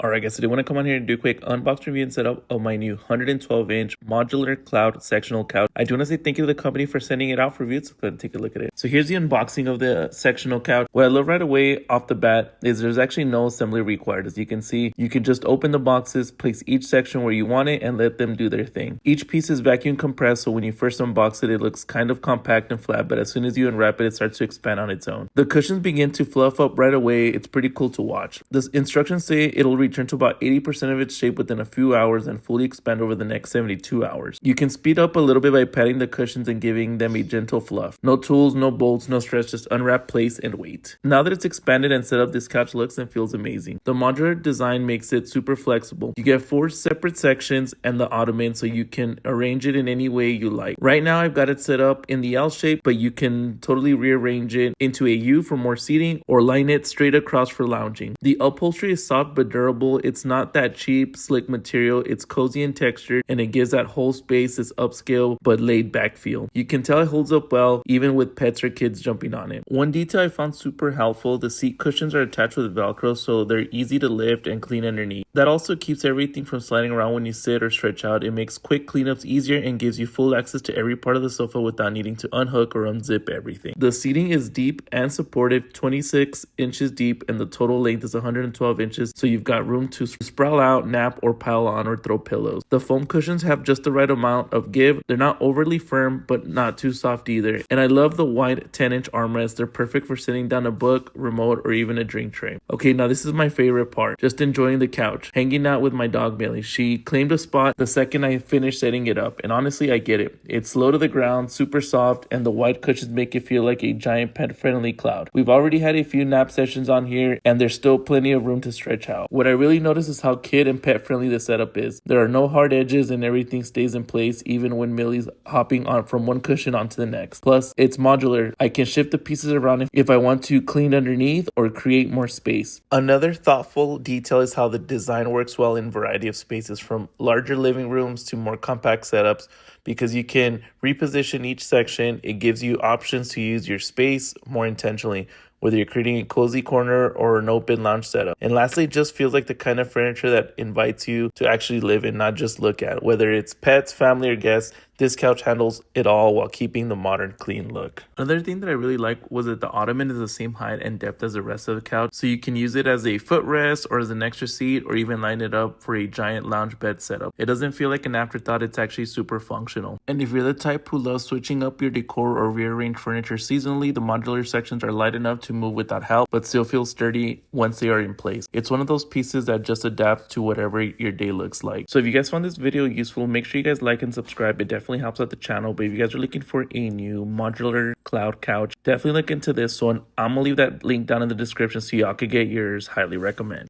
Alright guys, so I do want to come on here and do a quick unbox review and setup of my new 112-inch modular cloud sectional couch. I do want to say thank you to the company for sending it out for review, so go ahead and take a look at it. So here's the unboxing of the sectional couch. What I love right away off the bat is there's actually no assembly required. As you can see, you can just open the boxes, place each section where you want it, and let them do their thing. Each piece is vacuum compressed, so when you first unbox it, it looks kind of compact and flat, but as soon as you unwrap it, it starts to expand on its own. The cushions begin to fluff up right away. It's pretty cool to watch. The instructions say it'll return to about 80% of its shape within a few hours and fully expand over the next 72 hours. You can speed up a little bit by patting the cushions and giving them a gentle fluff. No tools, no bolts, no stress, just unwrap, place, and wait. Now that it's expanded and set up, this couch looks and feels amazing. The modular design makes it super flexible. You get 4 separate sections and the Ottoman, so you can arrange it in any way you like. Right now I've got it set up in the L shape, but you can totally rearrange it into a U for more seating or line it straight across for lounging. The upholstery is soft but durable. It's not that cheap, slick material. It's cozy in texture, and it gives that whole space this upscale but laid back feel. You can tell it holds up well, even with pets or kids jumping on it. One detail I found super helpful, the seat cushions are attached with Velcro, so they're easy to lift and clean underneath. That also keeps everything from sliding around when you sit or stretch out. It makes quick cleanups easier and gives you full access to every part of the sofa without needing to unhook or unzip everything. The seating is deep and supportive, 26 inches deep, and the total length is 112 inches, so you've got room to sprawl out, nap, or pile on or throw pillows. The foam cushions have just the right amount of give. They're not overly firm, but not too soft either. And I love the wide 10-inch armrests. They're perfect for sitting down a book, remote, or even a drink tray. Okay, now this is my favorite part. Just enjoying the couch. Hanging out with my dog Bailey. She claimed a spot the second I finished setting it up. And honestly, I get it. It's low to the ground, super soft, and the wide cushions make it feel like a giant pet-friendly cloud. We've already had a few nap sessions on here, and there's still plenty of room to stretch out. What I really notice is how kid and pet-friendly the setup is. There are no hard edges and everything stays in place even when Millie's hopping on from one cushion onto the next. Plus, it's modular. I can shift the pieces around if I want to clean underneath or create more space. Another thoughtful detail is how the design works well in a variety of spaces, from larger living rooms to more compact setups, because you can reposition each section. It gives you options to use your space more intentionally, whether you're creating a cozy corner or an open lounge setup. And lastly, it just feels like the kind of furniture that invites you to actually live in, not just look at. Whether it's pets, family, or guests, this couch handles it all while keeping the modern, clean look. Another thing that I really like was that the Ottoman is the same height and depth as the rest of the couch, so you can use it as a footrest or as an extra seat, or even line it up for a giant lounge bed setup. It doesn't feel like an afterthought. It's actually super functional. And if you're the type who loves switching up your decor or rearrange furniture seasonally, the modular sections are light enough to move without help, but still feel sturdy once they are in place. It's one of those pieces that just adapts to whatever your day looks like. So if you guys found this video useful, make sure you guys like and subscribe. It definitely helps out the channel. But if you guys are looking for a new modular cloud couch, definitely look into this one. I'm gonna leave that link down in the description so y'all could get yours. Highly recommend.